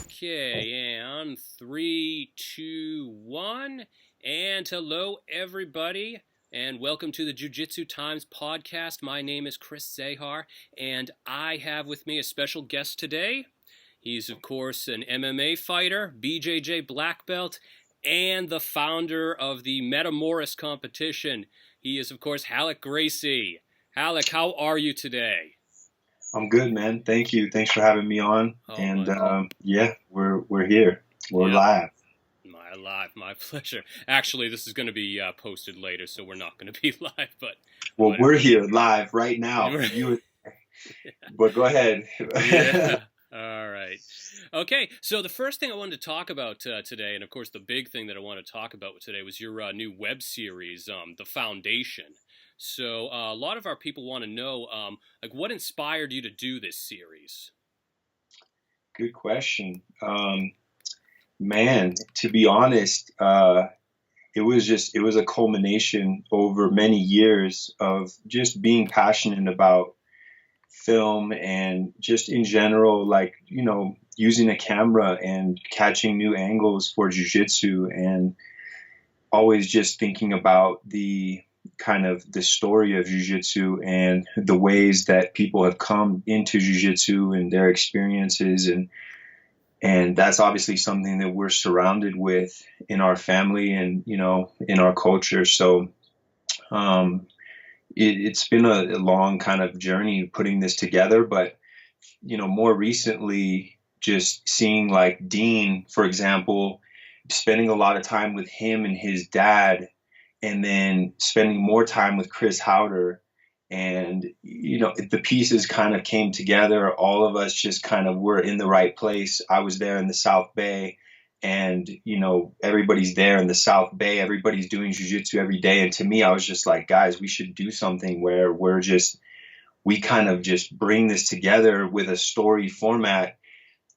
Okay, and three, two, one, and hello everybody, and welcome to the Jiu-Jitsu Times podcast. My name is Chris Zahar, and I have with me a special guest today. He's of course an MMA fighter, BJJ black belt, and the founder of the Metamoris competition. He is of course Ralek Gracie. Ralek, how are you today? I'm good, man. Thank you. Thanks for having me on. Yeah, we're here. We're Yeah. live. My pleasure. Actually, this is going to be posted later, so we're not going to be live. But Well, whatever. we're here live right now. But go ahead. Yeah. All right. Okay. So the first thing I wanted to talk about today, and of course the big thing that I want to talk about today, was your new web series, The Foundation. So a lot of our people want to know, like, what inspired you to do this series? Good question. Man, to be honest, it was a culmination over many years of just being passionate about film and just in general, like, using a camera and catching new angles for jiu-jitsu and always just thinking about the kind of the story of jiu-jitsu and the ways that people have come into jiu-jitsu and their experiences, and that's obviously something that we're surrounded with in our family and in our culture. So it's been a long kind of journey putting this together, but more recently, just seeing like Dean, for example, spending a lot of time with him and his dad, and then spending more time with Chris Howder. And, the pieces kind of came together. All of us just kind of were in the right place. I was there in the South Bay, and, everybody's there in the South Bay. Everybody's doing jiu-jitsu every day. And to me, I was just like, guys, we should do something where we kind of just bring this together with a story format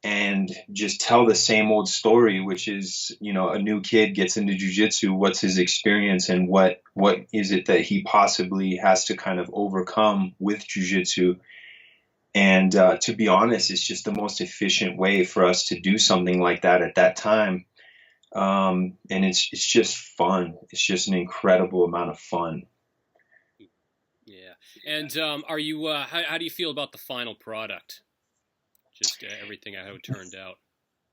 and just tell the same old story, which is, a new kid gets into jiu-jitsu, what's his experience and what is it that he possibly has to kind of overcome with jiu-jitsu. And to be honest, it's just the most efficient way for us to do something like that at that time. And it's just fun. It's just an incredible amount of fun. Yeah. And are you? How do you feel about the final product? Just everything how it turned out.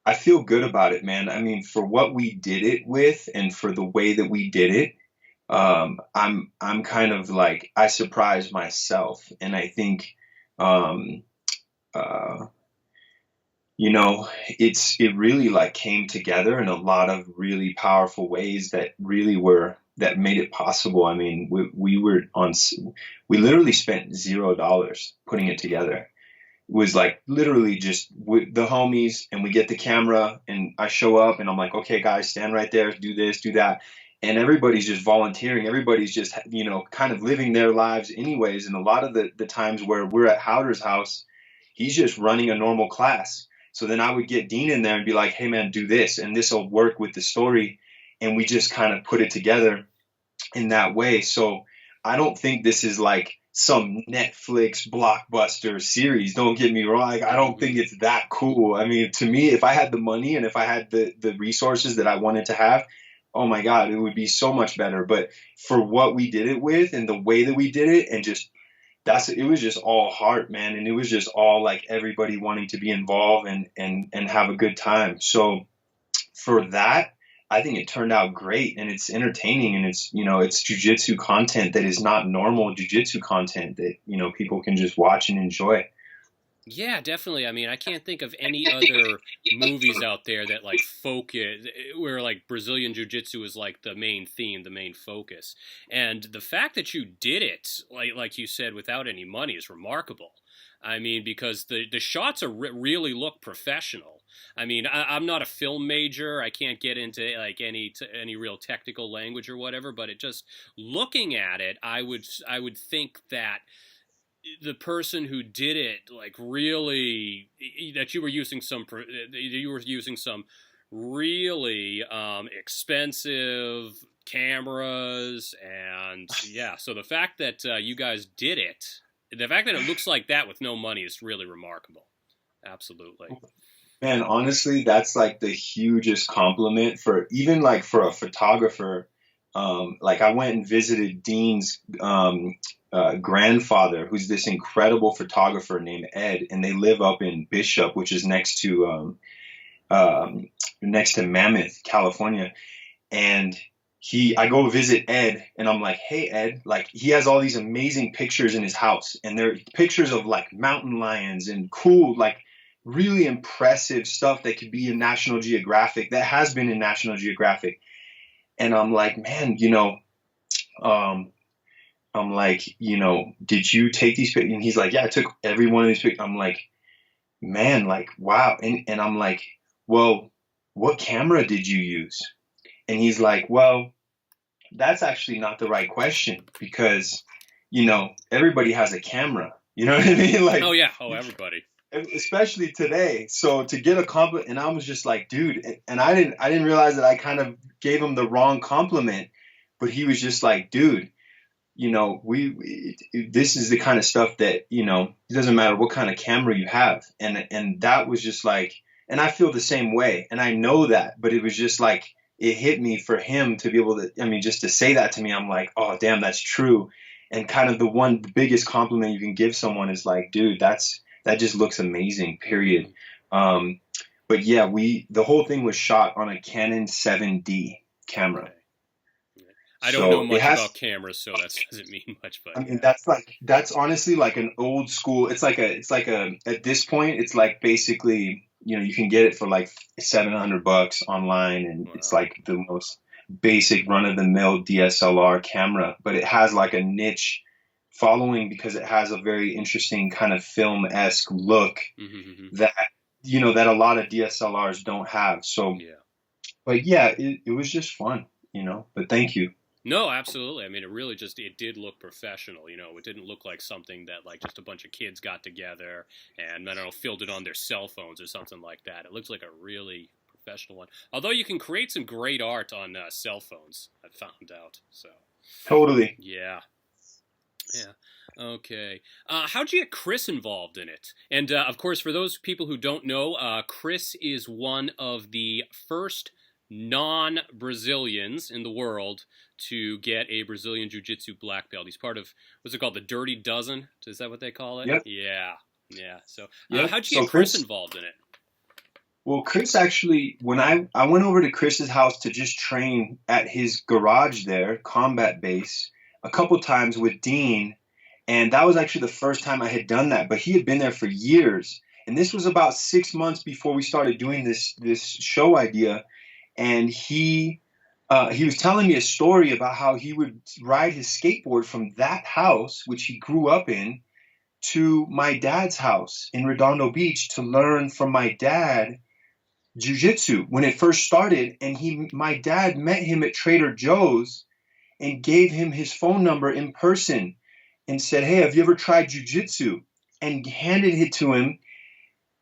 I feel good about it, man. I mean, for what we did it with, and for the way that we did it, I'm kind of like, I surprised myself, and I think, um, uh, it really like came together in a lot of really powerful ways that made it possible. I mean, we literally spent $0 putting it together. Was like literally just with the homies, and we get the camera and I show up and I'm like, okay guys, stand right there, do this, do that. And everybody's just volunteering. Everybody's just, kind of living their lives anyways. And a lot of the times where we're at Howder's house, he's just running a normal class. So then I would get Dean in there and be like, hey man, do this, and this will work with the story. And we just kind of put it together in that way. So I don't think this is like some Netflix blockbuster series. Don't get me wrong. Like, I don't think it's that cool. I mean, to me, if I had the money and if I had the resources that I wanted to have, oh my God, it would be so much better. But for what we did it with and the way that we did it, and just it was just all heart, man. And it was just all like everybody wanting to be involved and have a good time. So for that, I think it turned out great, and it's entertaining, and it's jiu-jitsu content that is not normal jiu-jitsu content that, people can just watch and enjoy. Yeah, definitely. I mean, I can't think of any other movies out there that like focus where like Brazilian Jiu-Jitsu is like the main theme, the main focus. And the fact that you did it, like you said, without any money is remarkable. I mean, because the shots really look professional. I mean, I'm not a film major. I can't get into like any real technical language or whatever. But it just looking at it, I would think that the person who did it like really that you were using some really expensive cameras, and yeah, so the fact that you guys did it, the fact that it looks like that with no money is really remarkable. Absolutely. Man, honestly, that's like the hugest compliment for even like for a photographer. Like I went and visited Dean's grandfather, who's this incredible photographer named Ed, and they live up in Bishop, which is um, next to Mammoth, California. And I go visit Ed, and I'm like, hey Ed, like he has all these amazing pictures in his house, and they're pictures of like mountain lions and cool, like really impressive stuff that could be in National Geographic, that has been in National Geographic. And I'm like, man, um, I'm like, did you take these pictures? And he's like, yeah, I took every one of these pictures. I'm like, man, like, wow. And I'm like, well, what camera did you use? And he's like, well, that's actually not the right question because, everybody has a camera. You know what I mean? Oh Like, yeah, oh everybody. especially today. So to get a compliment, and I was just like, dude, and I didn't realize that I kind of gave him the wrong compliment, but he was just like, dude, this is the kind of stuff that, it doesn't matter what kind of camera you have. And that was just like, and I feel the same way. And I know that, but it was just like, it hit me for him to be able to, I mean, just to say that to me, I'm like, oh, damn, that's true. And kind of the biggest compliment you can give someone is like, dude, that just looks amazing, period. Um, but yeah, the whole thing was shot on a Canon 7D camera. Okay. I don't know So it much has, about cameras, so that doesn't mean much. But I mean, yeah, that's honestly like an old school. At this point, it's like basically, you can get it for like $700 online, and it's wow. like the most basic run of the mill DSLR camera, but it has like a niche following because it has a very interesting kind of film-esque look Mm-hmm. that, that a lot of DSLRs don't have. So, Yeah. but yeah, it was just fun, but thank you. No, absolutely. I mean, it did look professional. It didn't look like something that like just a bunch of kids got together and I don't know filmed it on their cell phones or something like that. It looks like a really professional one. Although you can create some great art on cell phones, I found out. So Totally. yeah, yeah. Okay. How'd you get Chris involved in it? And of course, for those people who don't know, Chris is one of the first non-Brazilians in the world to get a Brazilian Jiu-Jitsu black belt. He's part of what's it called, the Dirty Dozen? Is that what they call it? Yep. Yeah, yeah. So Yep. how'd you So get Chris Chris, involved in it? well, Chris actually, when I went over to Chris's house to just train at his garage there, combat base, a couple times with Dean, and that was actually the first time I had done that. But he had been there for years, and this was about 6 months before we started doing this show idea. And he was telling me a story about how he would ride his skateboard from that house, which he grew up in, to my dad's house in Redondo Beach to learn from my dad jiu-jitsu when it first started. And my dad met him at Trader Joe's and gave him his phone number in person and said, hey, have you ever tried jiu-jitsu? And handed it to him.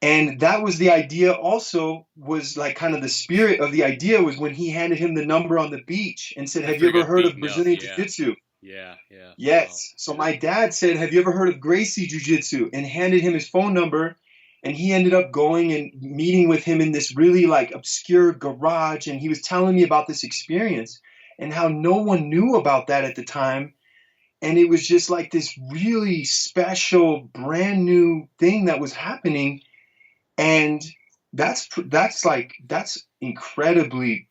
And that was the idea also, was like kind of the spirit of the idea was when he handed him the number on the beach and said, have After you he ever got heard of beaten up, Brazilian yeah, Jiu-Jitsu? yeah, yeah. Wow. Yes. So my dad said, have you ever heard of Gracie Jiu-Jitsu? And handed him his phone number. And he ended up going and meeting with him in this really like obscure garage. And he was telling me about this experience and how no one knew about that at the time. And it was just like this really special, brand new thing that was happening. And that's incredibly,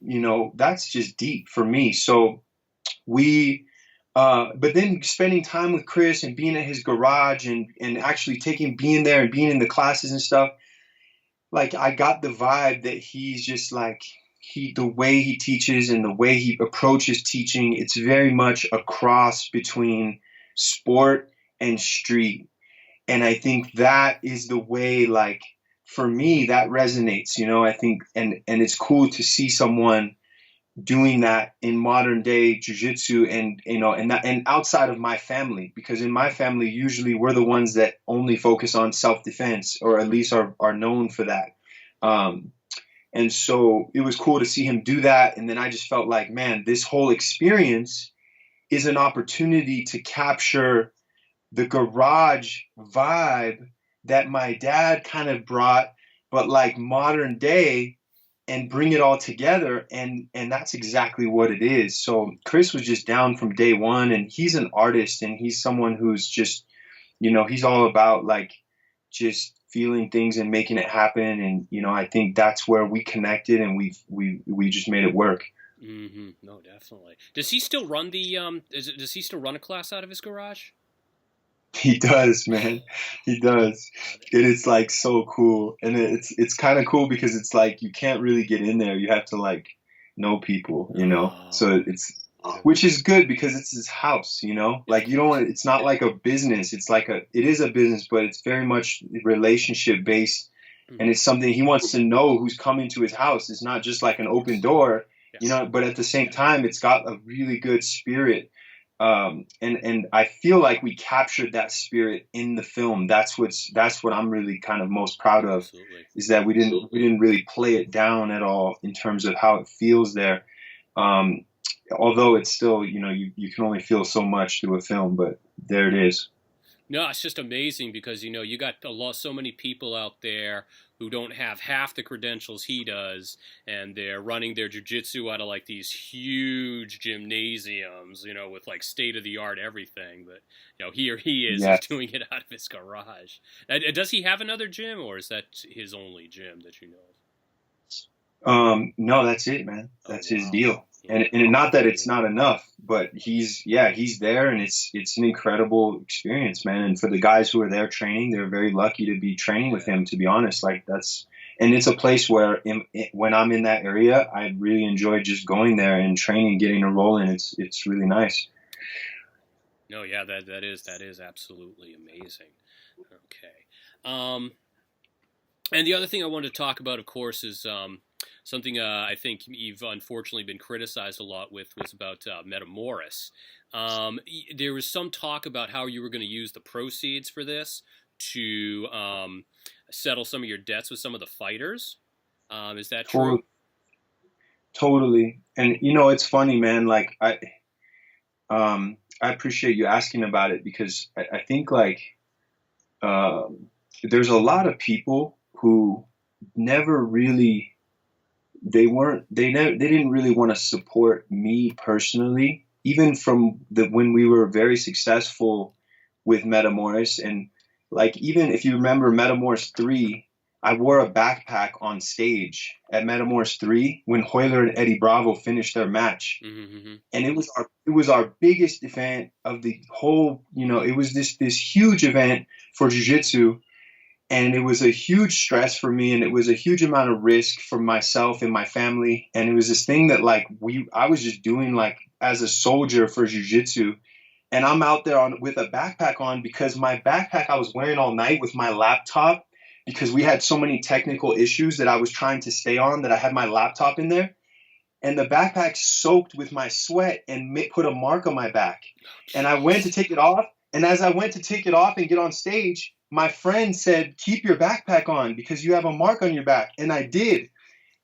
that's just deep for me. So but then spending time with Chris and being at his garage and actually being there and being in the classes and stuff, like I got the vibe that he's just like, the way he teaches and the way he approaches teaching, it's very much a cross between sport and street. And I think that is the way, like, for me, that resonates, I think, and it's cool to see someone doing that in modern day jujitsu and, and outside of my family, because in my family, usually we're the ones that only focus on self-defense, or at least are known for that. And so it was cool to see him do that. And then I just felt like, man, this whole experience is an opportunity to capture the garage vibe that my dad kind of brought, but like modern day, and bring it all together. And that's exactly what it is. So Chris was just down from day one, and he's an artist, and he's someone who's just, he's all about like just feeling things and making it happen. And I think that's where we connected, and we just made it work. Mm-hmm. No, definitely. Does he still run the does he still run a class out of his garage? He does, man. He does. And it's like so cool. And it's kind of cool because it's like you can't really get in there. You have to like know people. So it's, which is good because it's his house. Like you don't want, it's not like a business. It's like it is a business, but it's very much relationship based. And it's something he wants to know who's coming to his house. It's not just like an open door, but at the same time, it's got a really good spirit. And I feel like we captured that spirit in the film. That's what I'm really kind of most proud of. Absolutely. Is that we didn't really play it down at all in terms of how it feels there. Although it's still, you can only feel so much through a film, but there it is. No, it's just amazing because you got so many people out there who don't have half the credentials he does, and they're running their jiu-jitsu out of like these huge gymnasiums, with like state of the art everything. But here he is, Yeah. he's doing it out of his garage. Does he have another gym, or is that his only gym that you know of? No, that's it, man. That's his deal. Yeah. And not that it's not enough, but he's there, and it's an incredible experience, man. And for the guys who are there training, they're very lucky to be training with him, to be honest. Like and it's a place where when I'm in that area, I really enjoy just going there and training, getting a roll in. It's really nice. No, yeah, that is absolutely amazing. Okay. And the other thing I wanted to talk about, of course, is something I think you've unfortunately been criticized a lot with was about Metamoris. There was some talk about how you were going to use the proceeds for this to settle some of your debts with some of the fighters. Is that true? Totally. And it's funny, man. Like I appreciate you asking about it because I think like there's a lot of people who never really. They didn't really want to support me personally, even from when we were very successful with Metamoris. And like, even if you remember Metamoris 3, I wore a backpack on stage at Metamoris 3 when Hoyler and Eddie Bravo finished their match. Mm-hmm. And it was our biggest event of the whole, it was this huge event for Jiu-Jitsu. And it was a huge stress for me, and it was a huge amount of risk for myself and my family. And it was this thing that like I was just doing like as a soldier for Jiu-Jitsu. And I'm out there with a backpack on because my backpack I was wearing all night with my laptop because we had so many technical issues that I was trying to stay on that I had my laptop in there. And the backpack soaked with my sweat and put a mark on my back. And I went to take it off. And as I went to take it off and get on stage, my friend said, keep your backpack on because you have a mark on your back. And I did.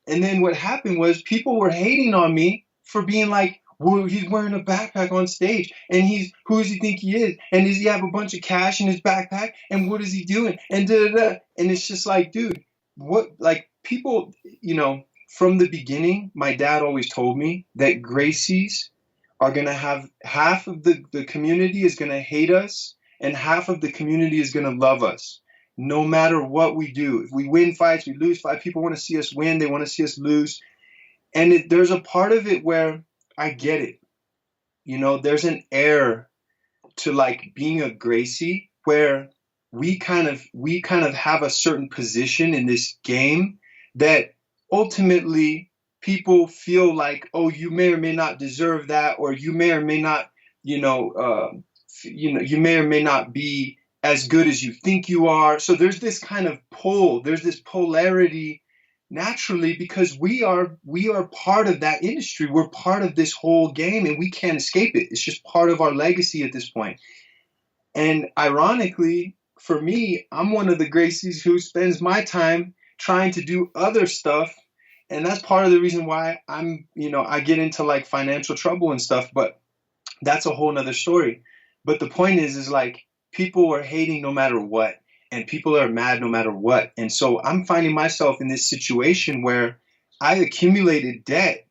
And then what happened was people were hating on me for being like, well, he's wearing a backpack on stage. And who does he think he is? And does he have a bunch of cash in his backpack? And what is he doing? And da-da-da. And it's just like, dude, what, like people, from the beginning, my dad always told me that Gracie's are going to have half of the community is going to hate us. And half of the community is going to love us no matter what we do. If we win fights, we lose fights. People want to see us win. They want to see us lose. And there's a part of it where I get it. There's an air to like being a Gracie where we kind of have a certain position in this game that ultimately people feel like, oh, you may or may not deserve that, or you may or may not, you may or may not be as good as you think you are. So there's this kind of pull, there's this polarity naturally because we are part of that industry. We're part of this whole game and we can't escape it. It's just part of our legacy at this point. And ironically, for me, I'm one of the Gracies who spends my time trying to do other stuff. And that's part of the reason why I get into like financial trouble and stuff, but that's a whole nother story. But the point is like people are hating no matter what. and people are mad no matter what. And so I'm finding myself in this situation where I accumulated debt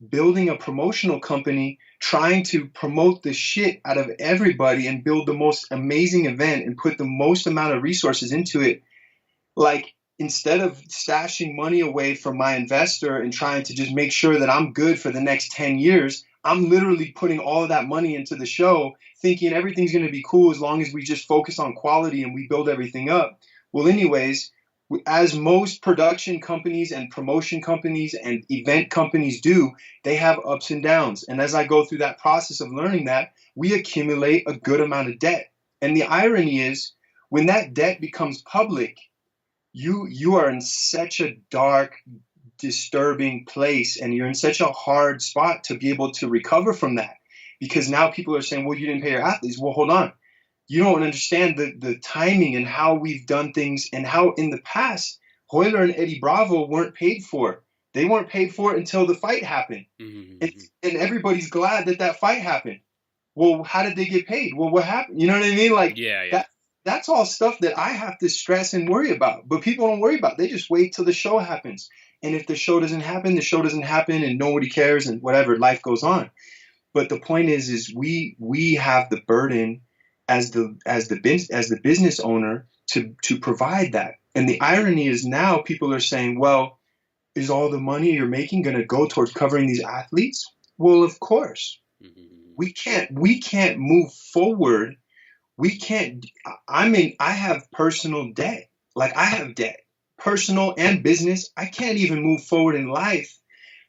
building a promotional company, trying to promote the shit out of everybody and build the most amazing event and put the most amount of resources into it. Like, instead of stashing money away from my investor and trying to just make sure that I'm good for the next 10 years, I'm literally putting all of that money into the show, thinking everything's going to be cool as long as we just focus on quality and we build everything up. Well, anyways, as most production companies and promotion companies and event companies do, they have ups and downs. And as I go through that process of learning that, we accumulate a good amount of debt. And the irony is, when that debt becomes public, you are in such a dark, disturbing place, and you're in such a hard spot to be able to recover from that. Because now people are saying, well, you didn't pay your athletes. Well, hold on. You don't understand the timing and how we've done things, and how in the past, Hoyler and Eddie Bravo weren't paid for. They weren't paid for it until the fight happened. Mm-hmm. And everybody's glad that fight happened. Well, how did they get paid? Well, what happened? You know what I mean? Like, yeah. That's all stuff that I have to stress and worry about. But people don't worry about it. They just wait till the show happens. And if the show doesn't happen, the show doesn't happen, and nobody cares, and whatever, life goes on. But the point is we have the burden as the business owner to provide that. And the irony is, now people are saying, well, is all the money you're making going to go towards covering these athletes? Well, of course. Mm-hmm. We can't move forward. We can't. I have personal debt. Like, I have debt, personal and business. I can't even move forward in life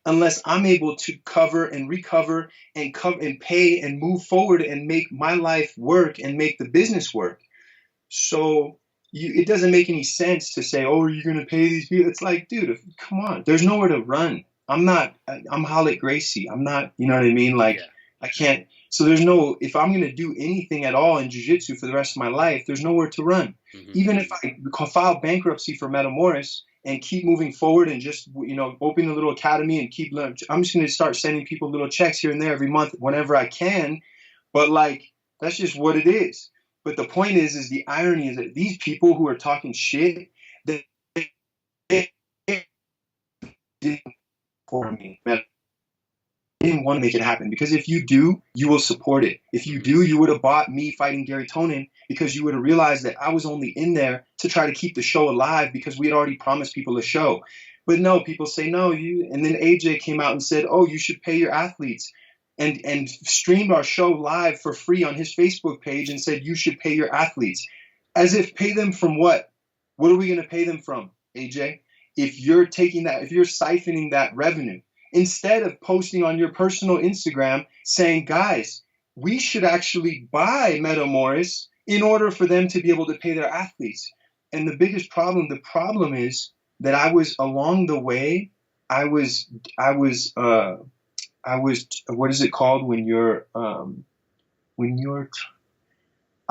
unless I'm able to cover and recover and pay and move forward and make my life work and make the business work. So it doesn't make any sense to say, oh, are you going to pay these people? It's like, dude, come on. There's nowhere to run. I'm Ralek Gracie. I'm not, you know what I mean? Like, yeah. I can't. So if I'm going to do anything at all in jiu-jitsu for the rest of my life, there's nowhere to run. Mm-hmm. Even if I file bankruptcy for Metamoris and keep moving forward and just, open a little academy and keep learning, I'm just going to start sending people little checks here and there every month whenever I can. But like, that's just what it is. But the point is the irony is that these people who are talking shit, they didn't for me. I didn't want to make it happen, because if you do, you will support it. If you do, you would have bought me fighting Gary Tonin, because you would have realized that I was only in there to try to keep the show alive, because we had already promised people a show. But no, people say no, and then AJ came out and said, oh, you should pay your athletes, and streamed our show live for free on his Facebook page and said you should pay your athletes. As if, pay them from what? What are we going to pay them from, AJ? If you're siphoning that revenue, instead of posting on your personal Instagram saying, guys, we should actually buy Metamoris in order for them to be able to pay their athletes. And the problem is that I was, along the way, I was what is it called when you're I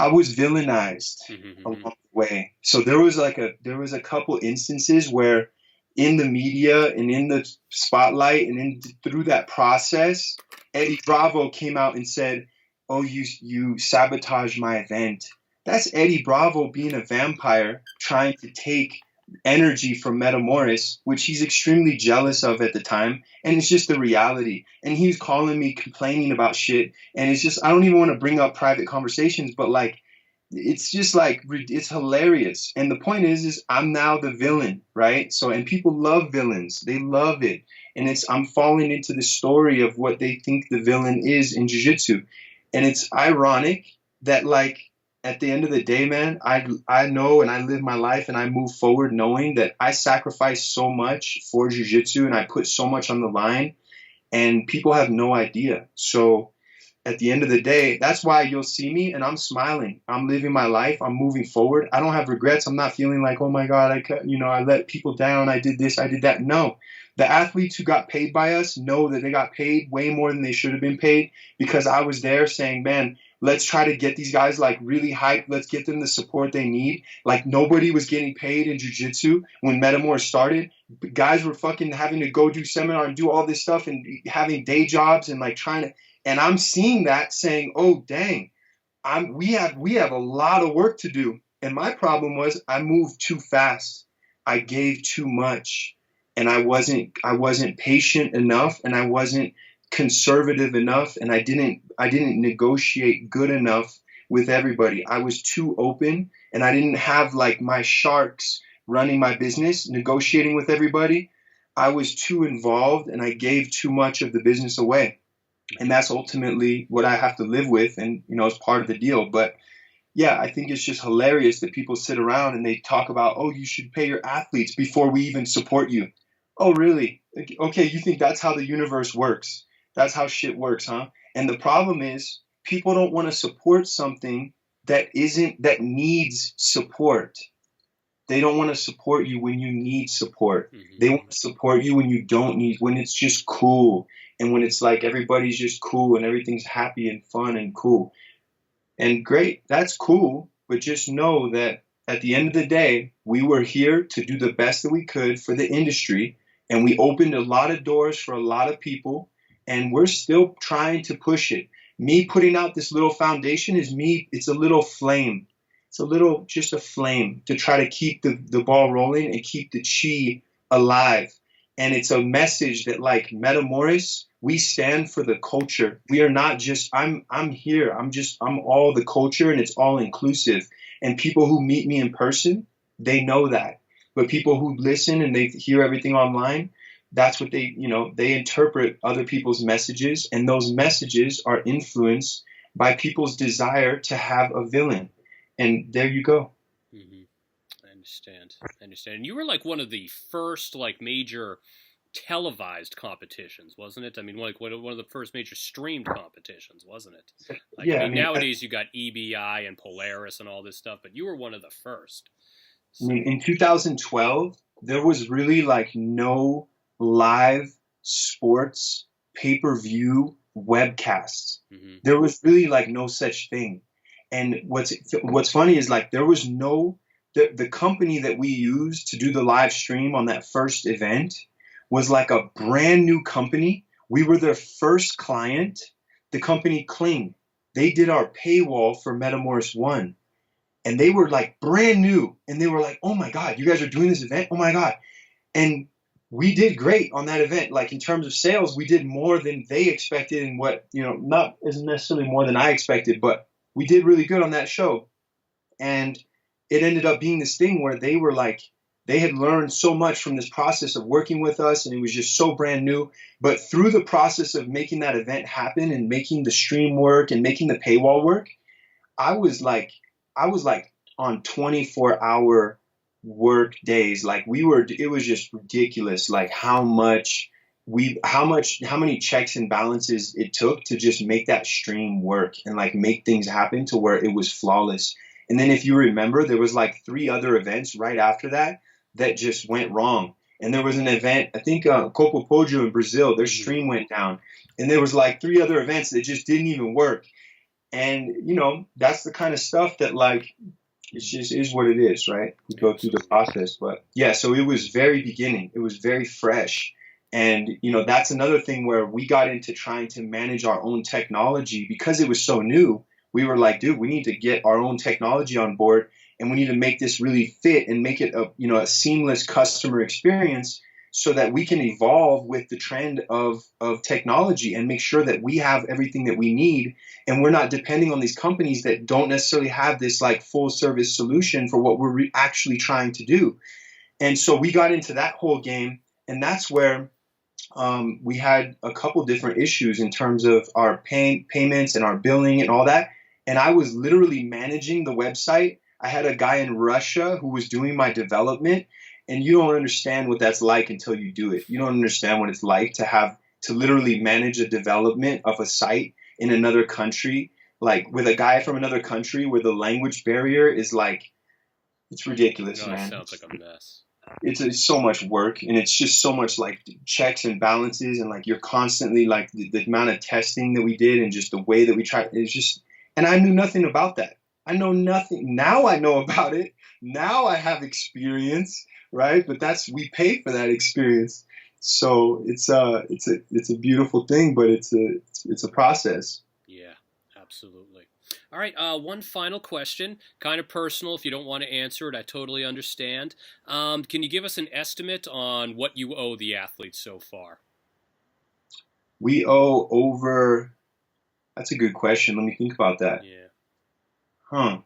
was villainized along the way. So there was a couple instances where, in the media and in the spotlight and through that process, Eddie Bravo came out and said, oh, you sabotaged my event. That's Eddie Bravo being a vampire, trying to take energy from Metamoris, which he's extremely jealous of at the time. And it's just the reality. And he was calling me, complaining about shit. And it's just, I don't even want to bring up private conversations, but like, it's just like, it's hilarious. And the point is I'm now the villain, right? So, and people love villains. They love it. And I'm falling into the story of what they think the villain is in jiu-jitsu. And it's ironic that, like, at the end of the day, man, I know, and I live my life and I move forward knowing that I sacrifice so much for jiu-jitsu and I put so much on the line, and people have no idea. So at the end of the day, that's why you'll see me and I'm smiling. I'm living my life. I'm moving forward. I don't have regrets. I'm not feeling like, oh my God, I let people down. I did this, I did that. No. The athletes who got paid by us know that they got paid way more than they should have been paid, because I was there saying, man, let's try to get these guys like really hyped. Let's get them the support they need. Like, nobody was getting paid in jiu-jitsu when Metamoris started. Guys were fucking having to go do seminar and do all this stuff and having day jobs and like trying to. And I'm seeing that, saying, oh, dang, we have a lot of work to do. And my problem was I moved too fast. I gave too much, and I wasn't patient enough, and I wasn't conservative enough, and I didn't negotiate good enough with everybody. I was too open, and I didn't have like my sharks running my business, negotiating with everybody. I was too involved, and I gave too much of the business away. And that's ultimately what I have to live with, and it's part of the deal. But yeah, I think it's just hilarious that people sit around and they talk about, oh, you should pay your athletes before we even support you. Oh, really? Okay, you think that's how the universe works? That's how shit works, huh? And the problem is people don't want to support something that needs support. They don't want to support you when you need support. They Mm-hmm. want to support you when you don't need, when it's just cool, and when it's like everybody's just cool and everything's happy and fun and cool. And great, that's cool, but just know that at the end of the day, we were here to do the best that we could for the industry, and we opened a lot of doors for a lot of people, and we're still trying to push it. Me putting out this little foundation is me, it's a little flame. It's a little, just a flame to try to keep the ball rolling and keep the chi alive. And it's a message that, like Metamoris, we stand for the culture. We are not just I'm here. I'm all the culture, and it's all inclusive. And people who meet me in person, they know that. But people who listen and they hear everything online, that's what they interpret other people's messages, and those messages are influenced by people's desire to have a villain. And there you go. Mm-hmm. I understand. I understand. And you were like one of the first like major televised competitions, wasn't it? I mean, like one of the first major streamed competitions, wasn't it? Like, I Yeah, mean, nowadays you got EBI and Polaris and all this stuff, but you were one of the first. I So, mean, in 2012, there was really like no live sports pay-per-view webcasts. mm-hmm. There was really like no such thing. And what's funny is like there was no the company that we used to do the live stream on that first event was like a brand new company. We were their first client. The company Kling. They did our paywall for Metamoris 1, and they were like brand new, and they were like, oh my god, you guys are doing this event, oh my god. And we did great on that event. Like in terms of sales, we did more than they expected, and what not as necessarily more than I expected, but we did really good on that show. And it ended up being this thing where they were like, they had learned so much from this process of working with us, and it was just so brand new. But through the process of making that event happen and making the stream work and making the paywall work, I was like, I was like on 24-hour work days. Like it was just ridiculous. Like how many checks and balances it took to just make that stream work and like make things happen to where it was flawless. And then if you remember, there was like 3 other events right after that that just went wrong. And there was an event, I think Coco Poggio in Brazil, their Mm-hmm. stream went down. And there was like 3 other events that just didn't even work. And that's the kind of stuff that like it just is what it is, right? We go through the process. But yeah, so it was very beginning. It was very fresh. And that's another thing where we got into trying to manage our own technology because it was so new. We were like, dude, we need to get our own technology on board, and we need to make this really fit and make it a seamless customer experience so that we can evolve with the trend of technology and make sure that we have everything that we need, and we're not depending on these companies that don't necessarily have this like full service solution for what we're actually trying to do. And so we got into that whole game, and that's where we had a couple different issues in terms of our payments and our billing and all that. And I was literally managing the website. I had a guy in Russia who was doing my development, and you don't understand what that's like until you do it. You don't understand what it's like to literally manage a development of a site in another country, like with a guy from another country where the language barrier is like, it's ridiculous, No, it man. sounds like a mess. It's so much work, and it's just so much like checks and balances, and like you're constantly like the amount of testing that we did and just the way that we tried. It's just, and I knew nothing about that. I know nothing. Now I know about it. Now I have experience, right? But we pay for that experience. So it's a beautiful thing, but it's a process. Yeah, absolutely. All right, one final question, kind of personal. If you don't want to answer it, I totally understand. Can you give us an estimate on what you owe the athletes so far? We owe over. That's a good question. Let me think about that. Yeah. Huh.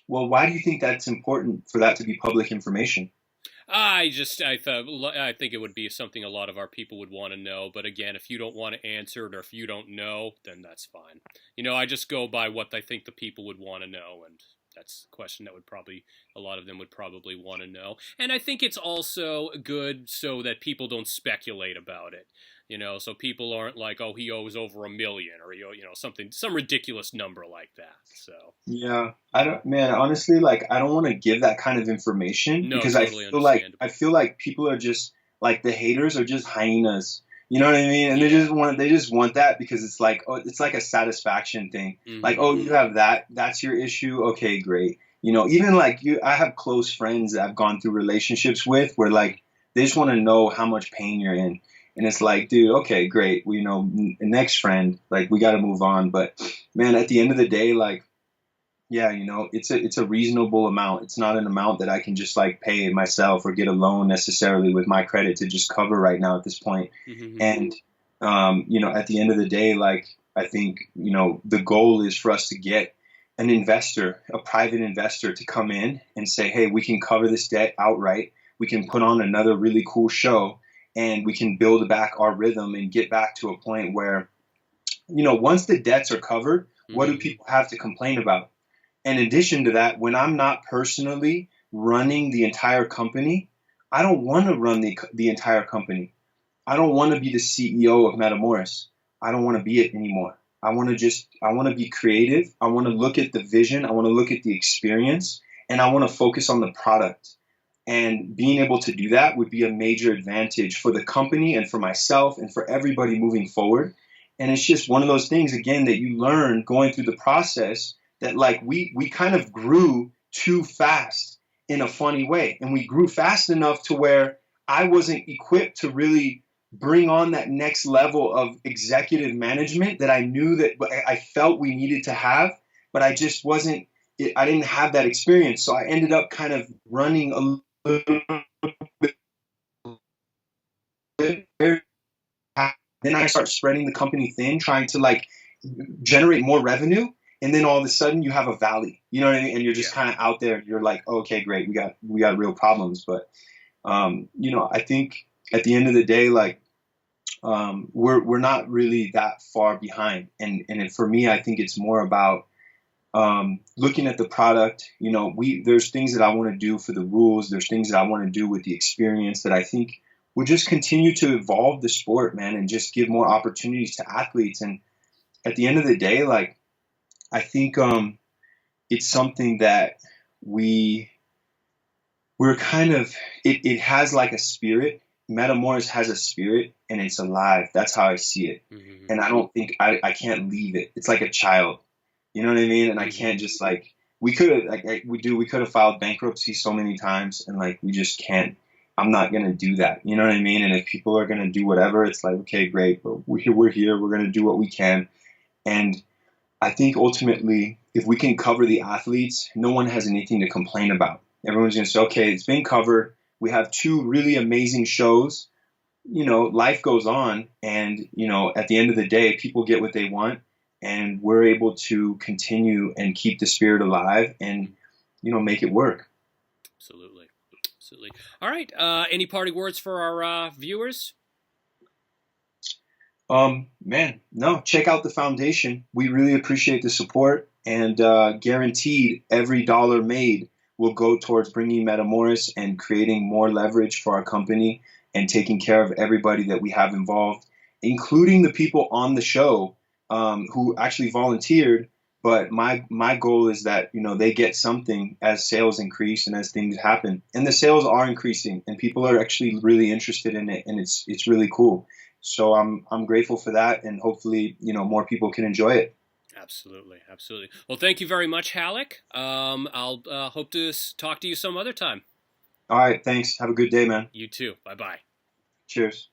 Well, why do you think that's important for that to be public information? I think it would be something a lot of our people would want to know. But again, if you don't want to answer it or if you don't know, then that's fine. I just go by what I think the people would want to know, and that's a question that would probably a lot of them would probably want to know. And I think it's also good so that people don't speculate about it. So people aren't like, oh, he owes over 1 million or something, some ridiculous number like that. So Yeah, I don't, man, honestly, like I don't want to give that kind of information no, because totally I understandable. feel like people are just like the haters are just hyenas. You know what I mean? And Yeah. they just want that because it's like, oh, it's like a satisfaction thing. Like, Hmm. oh, you have that, that's your issue. Okay, great. Even like I have close friends that I've gone through relationships with where like they just want to know how much pain you're in. And it's like, dude, okay, great. Next friend, like we got to move on. But man, at the end of the day, like yeah, it's a reasonable amount. It's not an amount that I can just like pay myself or get a loan necessarily with my credit to just cover right now at this point. Hmm. And at the end of the day, like I think, the goal is for us to get an investor, a private investor to come in and say, hey, we can cover this debt outright. We can put on another really cool show and we can build back our rhythm and get back to a point where, once the debts are covered, what do Hmm. people have to complain about? In addition to that, when I'm not personally running the entire company, I don't want to run the entire company. I don't want to be the CEO of Metamoris. I don't want to be it anymore. I want to be creative. I want to look at the vision. I want to look at the experience and I want to focus on the product. And being able to do that would be a major advantage for the company and for myself and for everybody moving forward. And it's just one of those things, again, that you learn going through the process that like we kind of grew too fast in a funny way. And we grew fast enough to where I wasn't equipped to really bring on that next level of executive management that I knew that I felt we needed to have, but I just wasn't, I didn't have that experience. So I ended up kind of running a little bit. Then I start spreading the company thin, trying to like generate more revenue. And then all of a sudden you have a valley, you know what I mean? And you're just Yeah. kind of out there. You're like, oh, okay, great. We got real problems. But, I think at the end of the day, like, we're not really that far behind. And for me, I think it's more about, looking at the product. There's things that I want to do for the rules. There's things that I want to do with the experience that I think will just continue to evolve the sport, man, and just give more opportunities to athletes. And at the end of the day, like I think it's something that we we're kind of it has like a spirit. Metamoris has a spirit and it's alive. That's how I see it. Hmm. And I don't think I can't leave it. It's like a child. You know what I mean? And I Hmm. can't just like we could have we could have filed bankruptcy so many times and like we just can't. I'm not gonna do that. You know what I mean? And if people are gonna do whatever, it's like okay, great, but we're here. We're gonna do what we can. And I think ultimately, if we can cover the athletes, no one has anything to complain about. Everyone's gonna say, okay, it's been covered. We have two really amazing shows. Life goes on, and at the end of the day, people get what they want, and we're able to continue and keep the spirit alive, and make it work. Absolutely. Absolutely. All right. Any parting words for our viewers? Man, no, check out the foundation. We really appreciate the support, and guaranteed every dollar made will go towards bringing Metamoris and creating more leverage for our company and taking care of everybody that we have involved, including the people on the show who actually volunteered. But my goal is that they get something as sales increase and as things happen, and the sales are increasing, and people are actually really interested in it, and it's really cool. So I'm grateful for that, and hopefully, more people can enjoy it. Absolutely. Absolutely. Well, thank you very much, Halleck. I'll hope to talk to you some other time. All right, thanks. Have a good day, man. You too. Bye bye. Cheers.